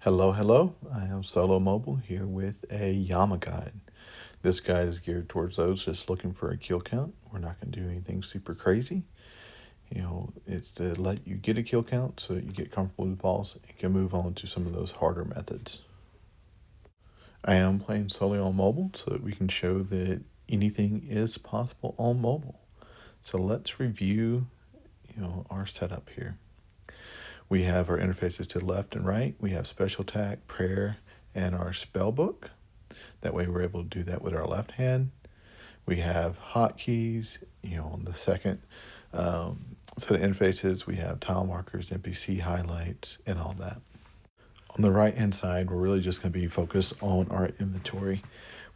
Hello. I am Solo Mobile here with a Yama guide. This guide is geared towards those just looking for a kill count. We're not going to do anything super crazy. It's to let you get a kill count so that you get comfortable with the balls and can move on to some of those harder methods. I am playing solely on mobile so that we can show that anything is possible on mobile. So let's review, our setup here. We have our interfaces to the left and right. We have special attack, prayer, and our spellbook. That way we're able to do that with our left hand. We have hotkeys, on the second set of interfaces, we have tile markers, NPC highlights, and all that. On the right hand side, we're really just going to be focused on our inventory.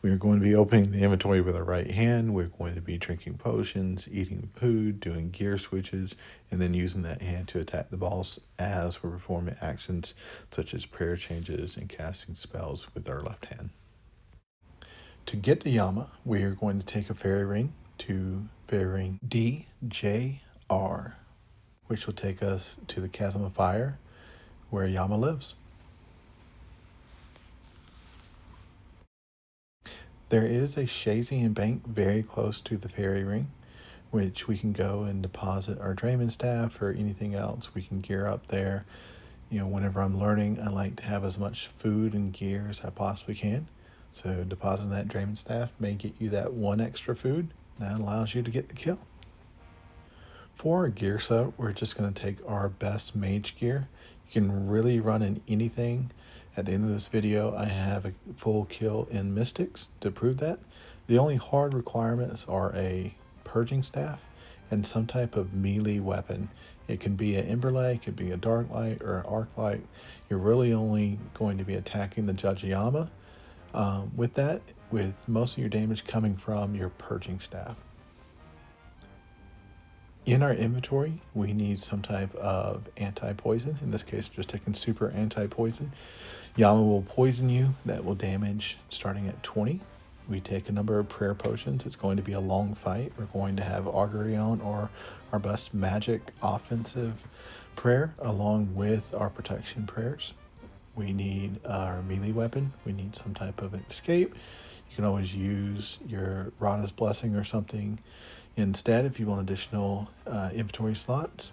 We are going to be opening the inventory with our right hand. We're going to be drinking potions, eating food, doing gear switches, and then using that hand to attack the boss as we're performing actions such as prayer changes and casting spells with our left hand. To get the Yama, we are going to take a fairy ring to fairy ring DJR, which will take us to the Chasm of Fire where Yama lives. There is a Shazian bank very close to the fairy ring, which we can go and deposit our Drayman staff or anything else. We can gear up there. Whenever I'm learning, I like to have as much food and gear as I possibly can. So depositing that Drayman staff may get you that one extra food that allows you to get the kill. For our gear set, we're just going to take our best mage gear. You can really run in anything. At the end of this video, I have a full kill in Mystics to prove that. The only hard requirements are a purging staff and some type of melee weapon. It can be an Emberlight, it could be a Dark Light or an Arc Light. You're really only going to be attacking the Judge Yama with most of your damage coming from your purging staff. In our inventory, we need some type of anti-poison. In this case, just taking super anti-poison. Yama will poison you. That will damage starting at 20. We take a number of prayer potions. It's going to be a long fight. We're going to have augury on or our best magic offensive prayer along with our protection prayers. We need our melee weapon. We need some type of escape. You can always use your Rada's Blessing or something instead if you want additional inventory slots.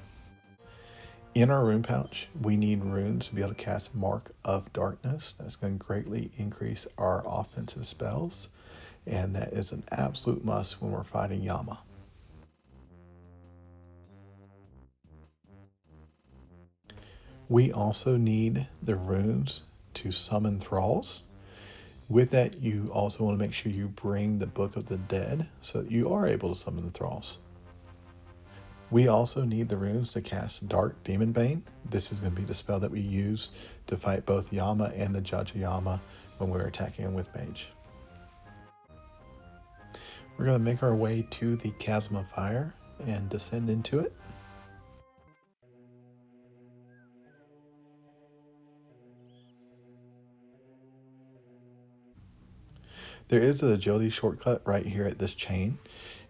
In our rune pouch, we need runes to be able to cast Mark of Darkness. That's going to greatly increase our offensive spells, and that is an absolute must when we're fighting Yama. We also need the runes to summon thralls. With that, you also want to make sure you bring the Book of the Dead so that you are able to summon the thralls. We also need the runes to cast Dark Demon Bane. This is going to be the spell that we use to fight both Yama and the Judge Yama when we're attacking him with Mage. We're going to make our way to the Chasm of Fire and descend into it. There is an agility shortcut right here at this chain.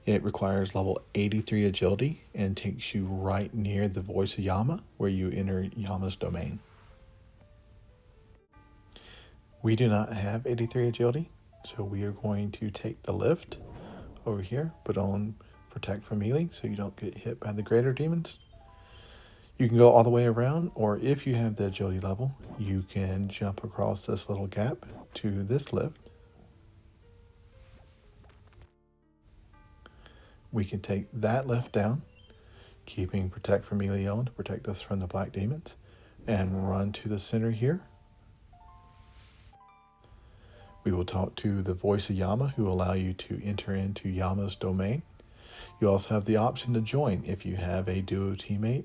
It requires level 83 agility and takes you right near the Voice of Yama where you enter Yama's domain. We do not have 83 agility, so we are going to take the lift over here, put on Protect from Melee so you don't get hit by the greater demons. You can go all the way around, or if you have the agility level, you can jump across this little gap to this lift. We can take that lift down, keeping Protect from Melee on to protect us from the black demons, and run to the center here. We will talk to the Voice of Yama, who will allow you to enter into Yama's domain. You also have the option to join. If you have a duo teammate,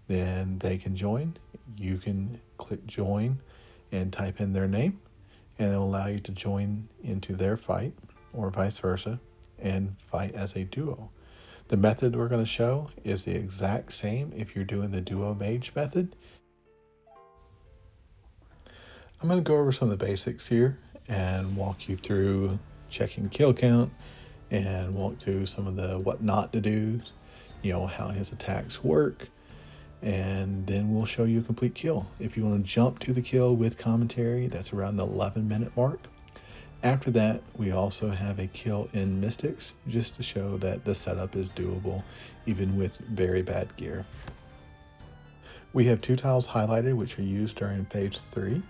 then they can join. You can click join and type in their name, and it will allow you to join into their fight, or vice versa, and fight as a duo. The method we're going to show is the exact same if you're doing the duo mage method. I'm going to go over some of the basics here and walk you through checking kill count and walk through some of the what not to do, how his attacks work, and then we'll show you a complete kill. If you want to jump to the kill with commentary, that's around the 11-minute mark. After that, we also have a kill in Mystics, just to show that the setup is doable, even with very bad gear. We have 2 tiles highlighted, which are used during phase 3.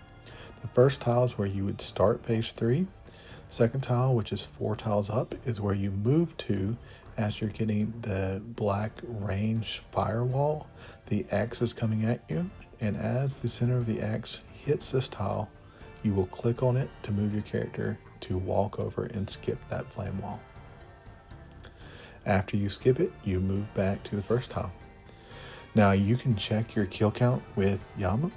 The first tile is where you would start phase 3. The second tile, which is 4 tiles up, is where you move to as you're getting the black range firewall. The X is coming at you, and as the center of the X hits this tile, you will click on it to move your character to walk over and skip that flame wall. After you skip it, you move back to the first tile. Now you can check your kill count with Yama.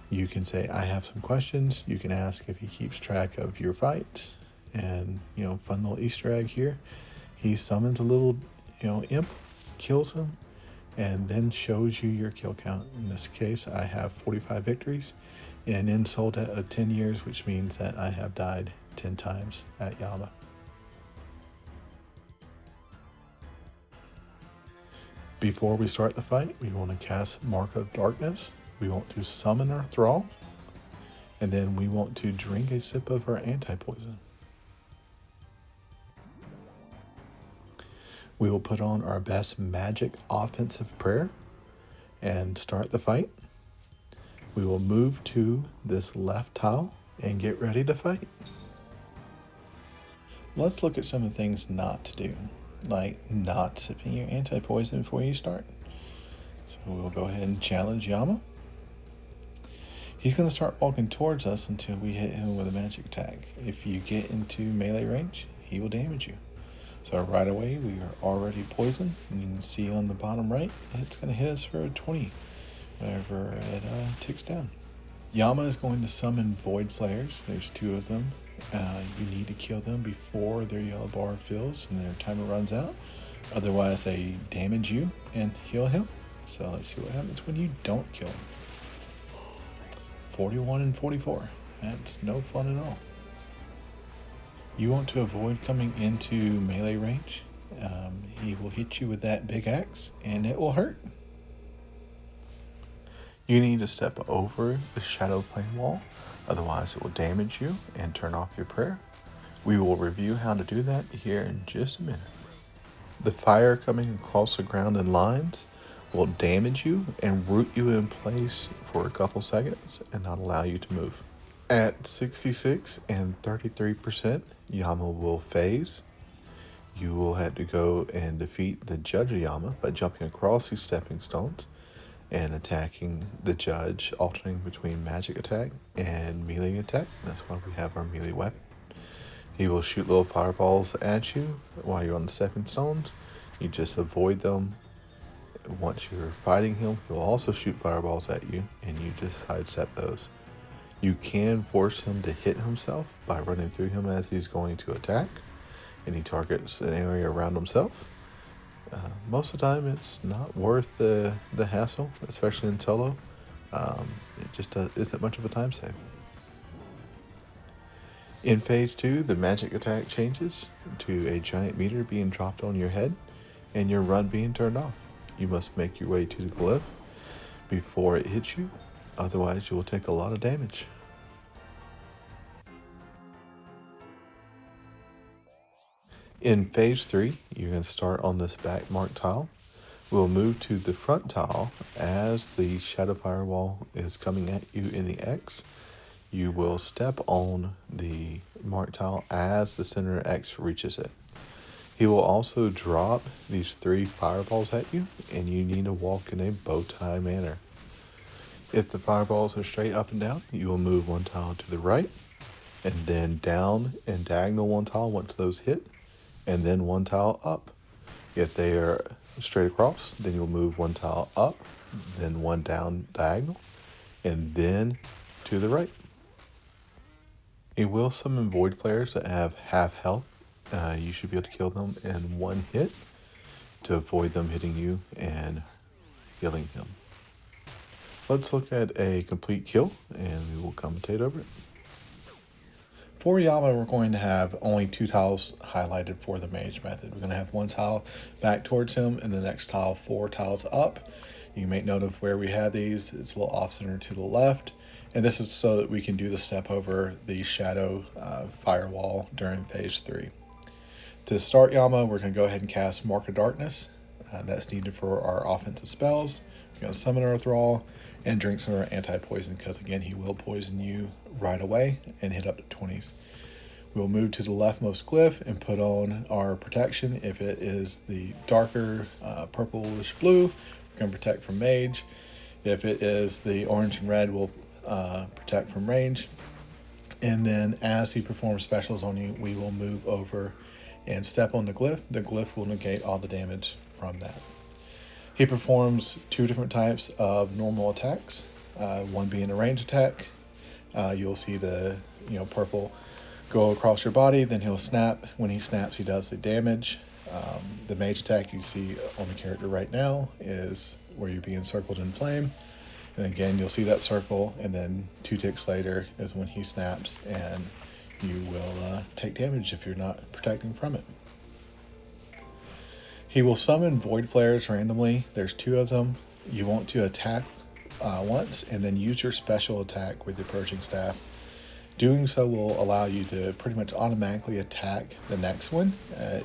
You can say, I have some questions. You can ask if he keeps track of your fights. And, fun little Easter egg here. He summons a little, imp, kills him, and then shows you your kill count. In this case, I have 45 victories, an insult at 10 years, which means that I have died 10 times at Yama. Before we start the fight, we want to cast Mark of Darkness. We want to summon our thrall, and then we want to drink a sip of our anti-poison. We will put on our best magic offensive prayer and start the fight. We will move to this left tile and get ready to fight. Let's look at some of the things not to do, like not sipping your anti-poison before you start. So we'll go ahead and challenge Yama. He's going to start walking towards us until we hit him with a magic attack. If you get into melee range, he will damage you. So right away, we are already poisoned. And you can see on the bottom right, it's going to hit us for a 20 whenever it ticks down. Yama is going to summon Void Flares. There's 2 of them. You need to kill them before their yellow bar fills and their timer runs out. Otherwise, they damage you and heal him. So let's see what happens when you don't kill him. 41 and 44. That's no fun at all. You want to avoid coming into melee range. He will hit you with that big axe and it will hurt. You need to step over the shadow flame wall, otherwise it will damage you and turn off your prayer. We will review how to do that here in just a minute. The fire coming across the ground in lines will damage you and root you in place for a couple seconds and not allow you to move. At 66 and 33%, Yama will phase. You will have to go and defeat the Judge of Yama by jumping across these stepping stones and attacking the Judge, alternating between magic attack and melee attack. That's why we have our melee weapon. He will shoot little fireballs at you while you're on the stepping stones. You just avoid them. Once you're fighting him, he'll also shoot fireballs at you, and you just sidestep those. You can force him to hit himself by running through him as he's going to attack, and he targets an area around himself. Most of the time, it's not worth the hassle, especially in solo. It just isn't much of a time save. In phase 2, the magic attack changes to a giant meter being dropped on your head and your run being turned off. You must make your way to the glyph before it hits you, otherwise you will take a lot of damage. In phase 3, you're going to start on this back mark tile. We'll move to the front tile as the shadow firewall is coming at you in the X. You will step on the mark tile as the center X reaches it. He will also drop these 3 fireballs at you, and you need to walk in a bow tie manner. If the fireballs are straight up and down, you will move 1 tile to the right, and then down and diagonal 1 tile once those hit, and then 1 tile up. If they are straight across, then you'll move 1 tile up, then 1 down diagonal, and then to the right. It will summon Void Flares that have half health. You should be able to kill them in 1 hit to avoid them hitting you and killing him. Let's look at a complete kill and we will commentate over it. For Yama, we're going to have only 2 tiles highlighted for the mage method. We're going to have 1 tile back towards him and the next tile 4 tiles up. You can make note of where we have these. It's a little off center to the left. And this is so that we can do the step over the shadow firewall during phase 3. To start Yama, we're going to go ahead and cast Mark of Darkness. That's needed for our offensive spells. We're going to summon our Thrall and drink some of our anti-poison, because again, he will poison you right away and hit up to 20s. We'll move to the leftmost glyph and put on our protection. If it is the darker purplish blue, we're going to protect from mage. If it is the orange and red, we'll protect from range. And then as he performs specials on you, we will move over and step on the glyph. The glyph will negate all the damage from that. He performs 2 different types of normal attacks, one being a range attack. You'll see the purple go across your body, then he'll snap. When he snaps, he does the damage. The mage attack you see on the character right now is where you're being circled in flame. And again, you'll see that circle, and then 2 ticks later is when he snaps, and you will take damage if you're not protecting from it. He will summon void flares randomly. There's 2 of them. You want to attack once and then use your special attack with your purging staff. Doing so will allow you to pretty much automatically attack the next one.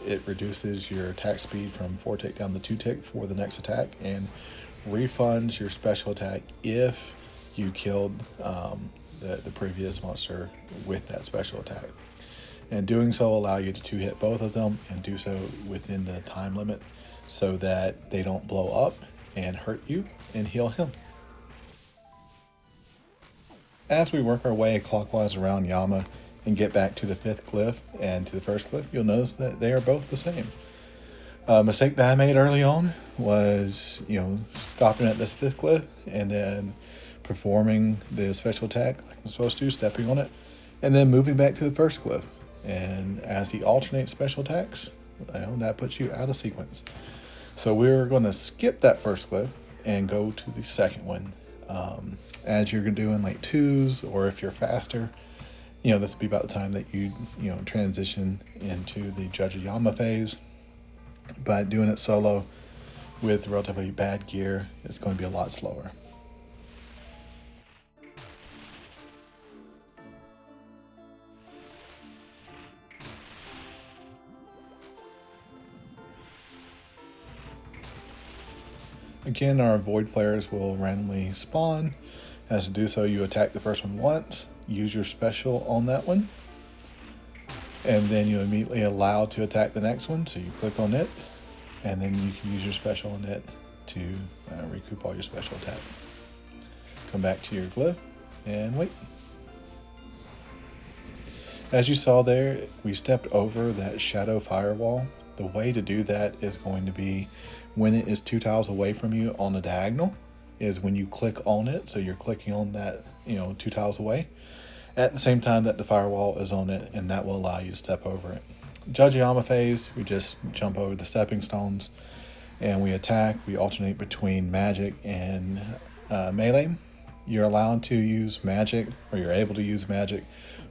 It reduces your attack speed from 4 tick down to 2 tick for the next attack, and refunds your special attack if you killed the previous monster with that special attack. And doing so will allow you to 2-hit both of them and do so within the time limit so that they don't blow up and hurt you and heal him. As we work our way clockwise around Yama and get back to the 5th glyph and to the 1st glyph, you'll notice that they are both the same. A mistake that I made early on was, stopping at this 5th glyph and then performing the special attack like I'm supposed to, stepping on it, and then moving back to the 1st glyph. And as he alternates special attacks, that puts you out of sequence. So we're going to skip that 1st glyph and go to the 2nd one. As you're doing like 2s, or if you're faster, this will be about the time that you transition into the Judge of Yama phase. But doing it solo with relatively bad gear, it's going to be a lot slower. Again, our void flares will randomly spawn. As to do so, you attack the first one once, use your special on that one, and then you immediately allow to attack the next one. So you click on it, and then you can use your special on it to recoup all your special attack. Come back to your glyph and wait. As you saw there, we stepped over that shadow firewall. The way to do that is going to be when it is 2 tiles away from you on the diagonal, is when you click on it. So you're clicking on that 2 tiles away at the same time that the firewall is on it, and that will allow you to step over it. Judge Yama phase, we just jump over the stepping stones and we attack. We alternate between magic and melee. You're allowed to use magic, or you're able to use magic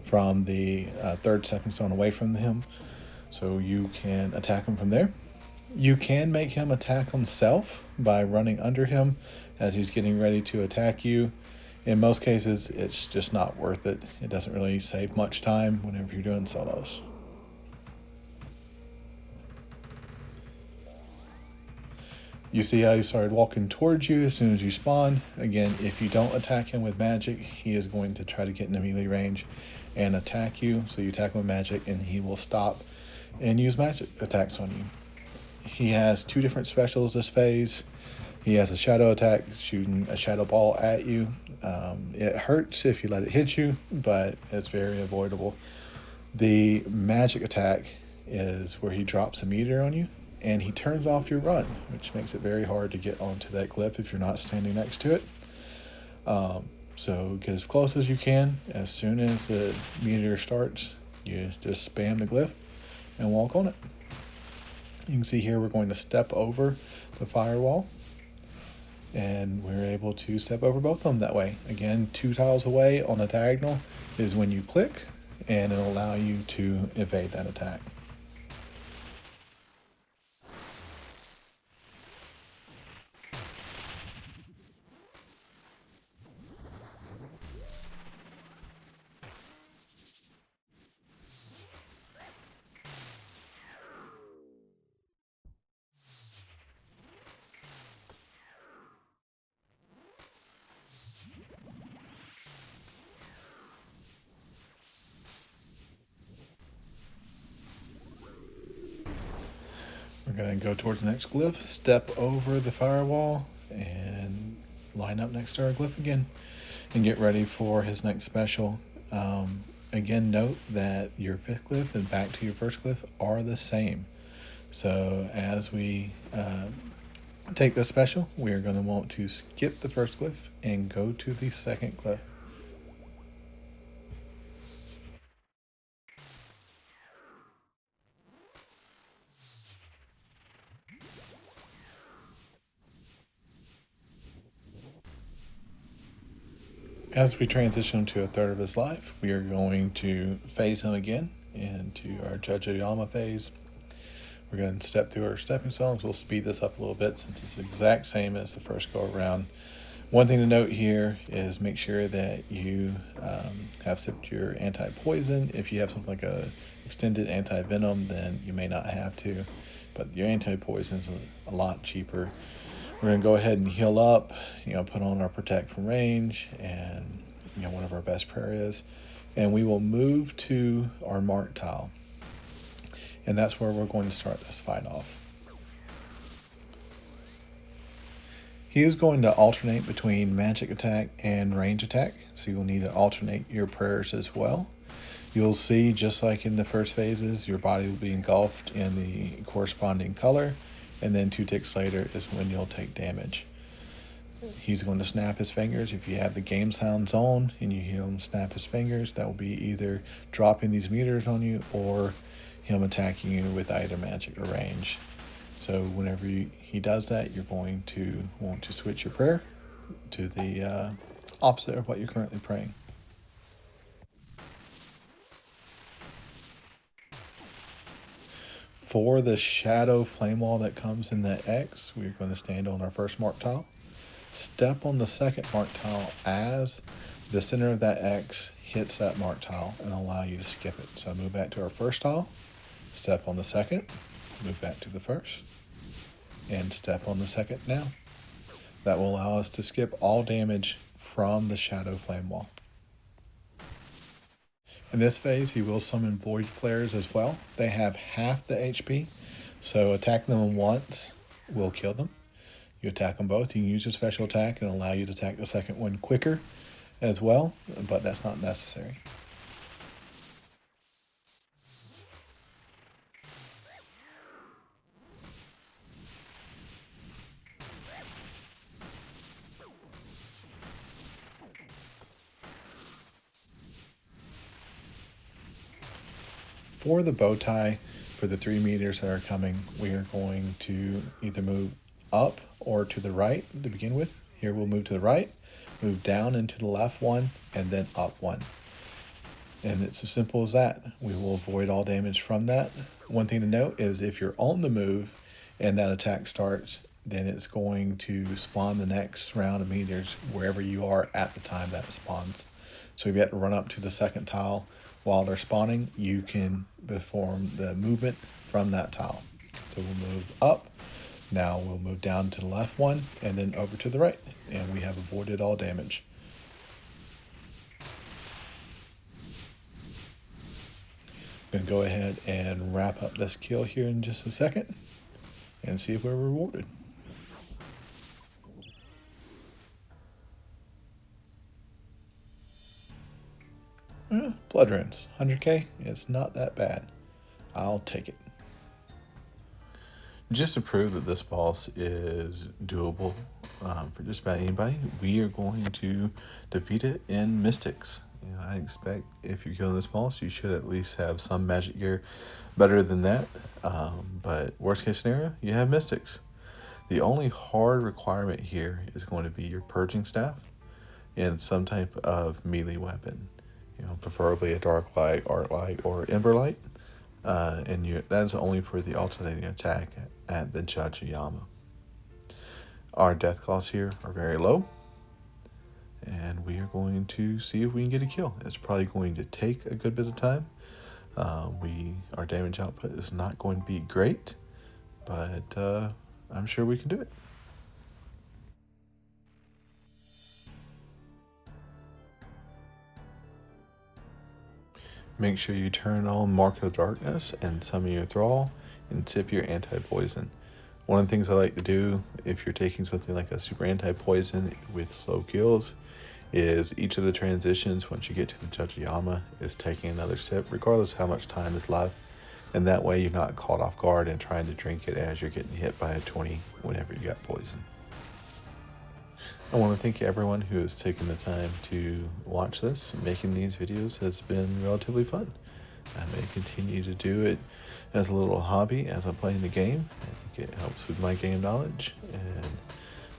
from the 3rd stepping stone away from him, so you can attack him from there. You can make him attack himself by running under him as he's getting ready to attack you. In most cases, it's just not worth it. It doesn't really save much time whenever you're doing solos. You see how he started walking towards you as soon as you spawn. Again, if you don't attack him with magic, he is going to try to get in melee range and attack you. So you attack him with magic and he will stop and use magic attacks on you. He has 2 different specials this phase. He has a shadow attack, shooting a shadow ball at you. It hurts if you let it hit you, but it's very avoidable. The magic attack is where he drops a meteor on you, and he turns off your run, which makes it very hard to get onto that glyph if you're not standing next to it. So get as close as you can. As soon as the meteor starts, you just spam the glyph and walk on it. You can see here we're going to step over the firewall, and we're able to step over both of them that way. Again, 2 tiles away on a diagonal is when you click, and it'll allow you to evade that attack. going to go towards the next glyph, step over the firewall, and line up next to our glyph again, and get ready for his next special. Again, note that your 5th glyph and back to your 1st glyph are the same. So as we take this special, we are going to want to skip the 1st glyph and go to the 2nd glyph. As we transition to a third of his life, we are going to phase him again into our Judge Yama phase. We're going to step through our stepping stones. We'll speed this up a little bit since it's the exact same as the first go around. One thing to note here is make sure that you have sipped your anti-poison. If you have something like a extended anti-venom, then you may not have to, but your anti-poison is a lot cheaper. We're going to go ahead and heal up, put on our protect from range and, one of our best prayer is. And we will move to our mark tile. And that's where we're going to start this fight off. He is going to alternate between magic attack and range attack. So you'll need to alternate your prayers as well. You'll see, just like in the first phases, your body will be engulfed in the corresponding color. And then 2 ticks later is when you'll take damage. He's going to snap his fingers. If you have the game sounds on and you hear him snap his fingers, that will be either dropping these meters on you or him attacking you with either magic or range. So whenever he does that, you're going to want to switch your prayer to the opposite of what you're currently praying. For the shadow flame wall that comes in the X, we're going to stand on our first mark tile. Step on the second mark tile as the center of that X hits that mark tile and allow you to skip it. So move back to our first tile, step on the second, move back to the first, and step on the second now. That will allow us to skip all damage from the shadow flame wall. In this phase, he will summon Void Flares as well. They have half the HP, so attacking them once will kill them. You attack them both, you can use your special attack and allow you to attack the second one quicker as well, but that's not necessary. For the bow tie, for the 3 meters that are coming, we are going to either move up or to the right to begin with. Here we'll move to the right, move down into the left 1, and then up 1. And it's as simple as that. We will avoid all damage from that. One thing to note is if you're on the move and that attack starts, then it's going to spawn the next round of meters wherever you are at the time that it spawns. So if you have to run up to the second tile while they're spawning, you can perform the movement from that tile. So we'll move up. Now we'll move down to the left 1 and then over to the right. And we have avoided all damage. I'm going to go ahead and wrap up this kill here in just a second and see if we're rewarded. Blood runes, 100k, it's not that bad. I'll take it. Just to prove that this boss is doable for just about anybody, we are going to defeat it in Mystics. I expect if you kill this boss, you should at least have some magic gear better than that. But worst case scenario, you have Mystics. The only hard requirement here is going to be your Purging Staff and some type of melee weapon. Preferably a Dark Light, Arc Light, or Ember Light. And that's only for the alternating attack at the Judge Yama. Our death costs here are very low. And we are going to see if we can get a kill. It's probably going to take a good bit of time. Our damage output is not going to be great, but I'm sure we can do it. Make sure you turn on Mark of Darkness and summon your Thrall, and sip your anti-poison. One of the things I like to do if you're taking something like a super anti-poison with slow kills is each of the transitions, once you get to the Judge Yama, is taking another sip regardless of how much time is left, and that way you're not caught off guard and trying to drink it as you're getting hit by a 20 whenever you got poison. I want to thank everyone who has taken the time to watch this. Making these videos has been relatively fun. I may continue to do it as a little hobby as I'm playing the game. I think it helps with my game knowledge, and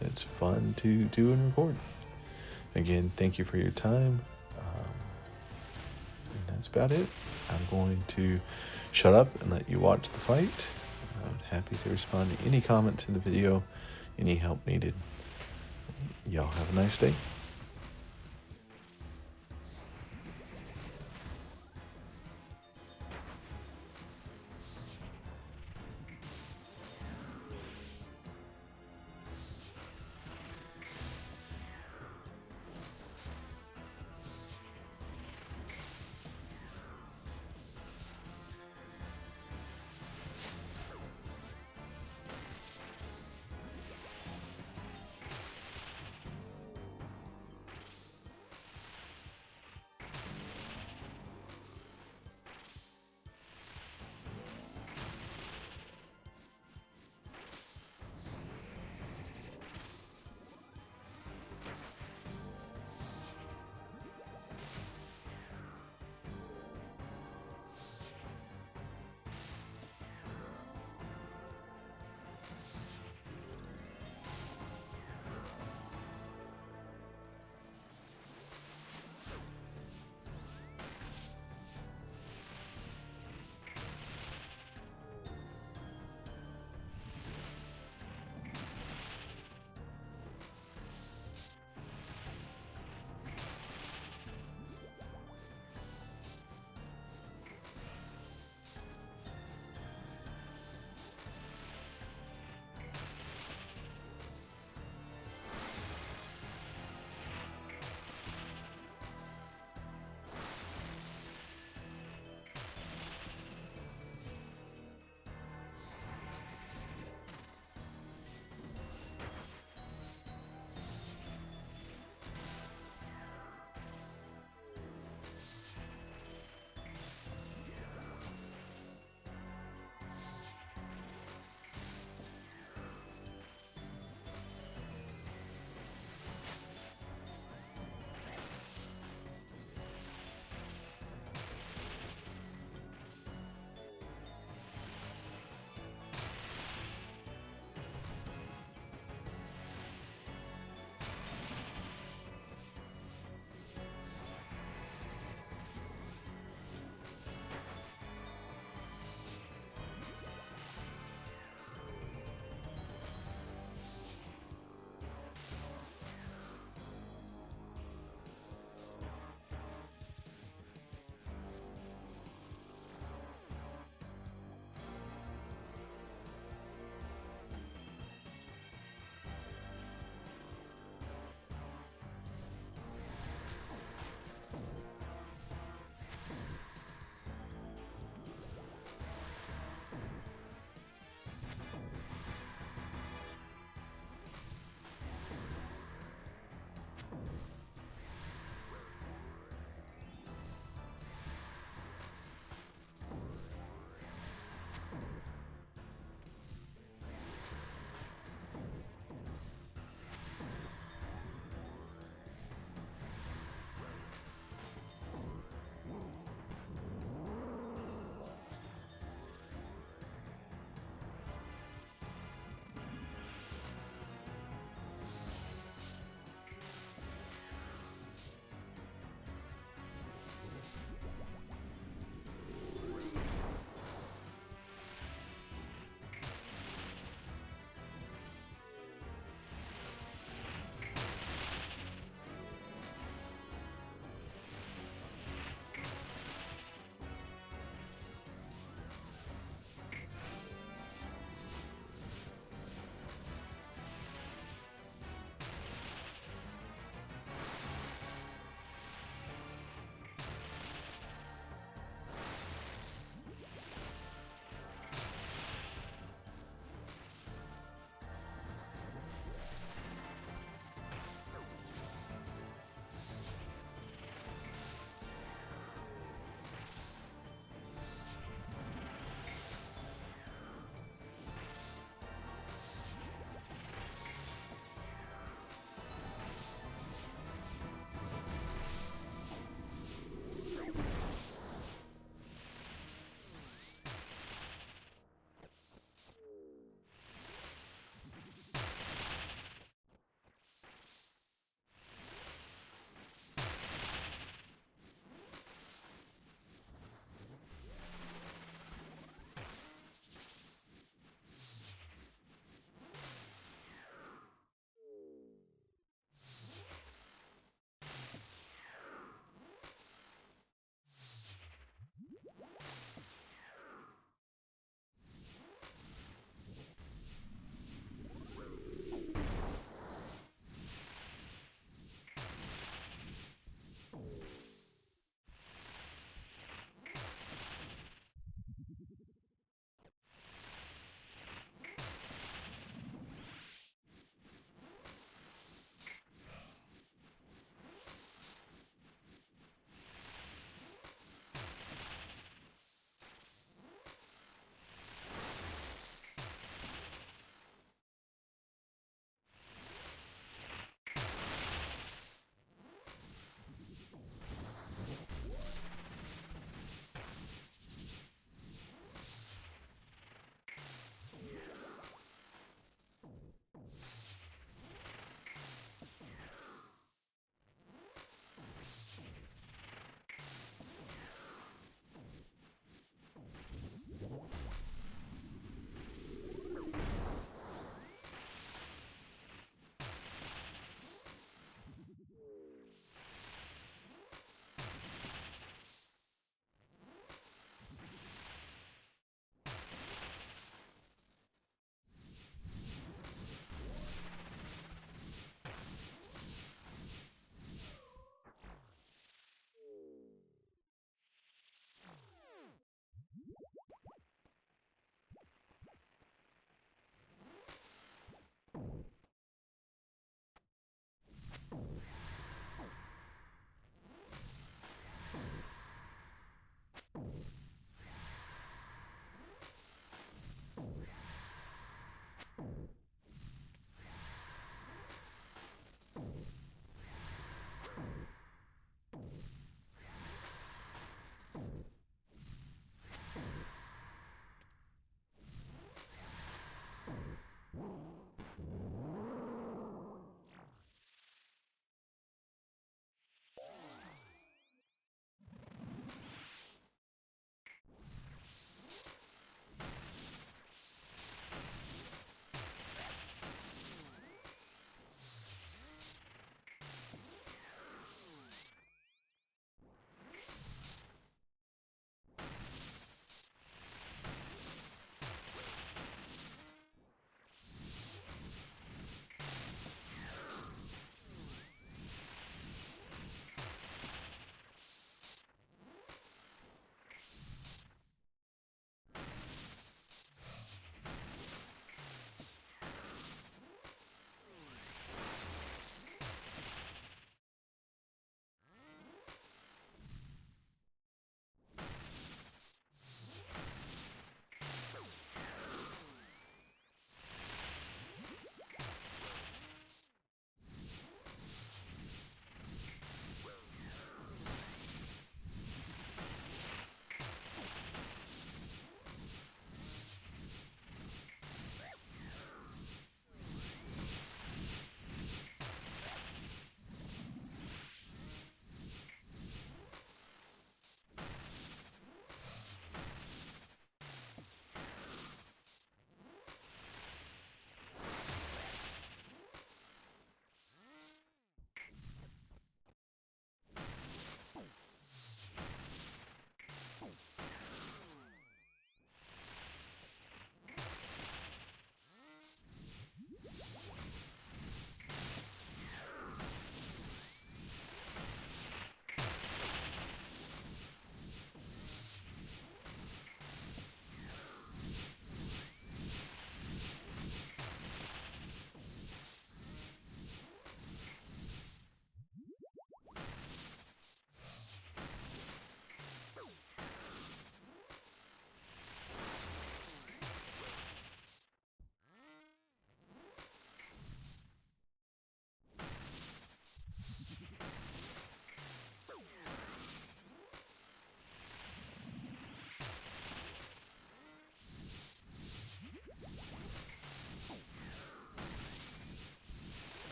it's fun to do and record. Again, thank you for your time, and that's about it. I'm going to shut up and let you watch the fight. I'm happy to respond to any comments in the video, any help needed. Y'all have a nice day.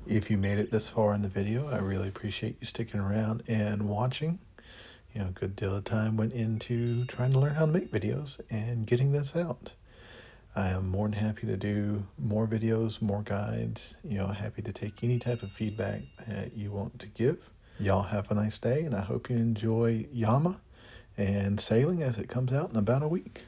If you made it this far in the video, I really appreciate you sticking around and watching. You know, a good deal of time went into trying to learn how to make videos and getting this out. I am more than happy to do more videos, more guides. You know, happy to take any type of feedback that you want to give. Y'all have a nice day, and I hope you enjoy Yama and sailing as it comes out in about a week.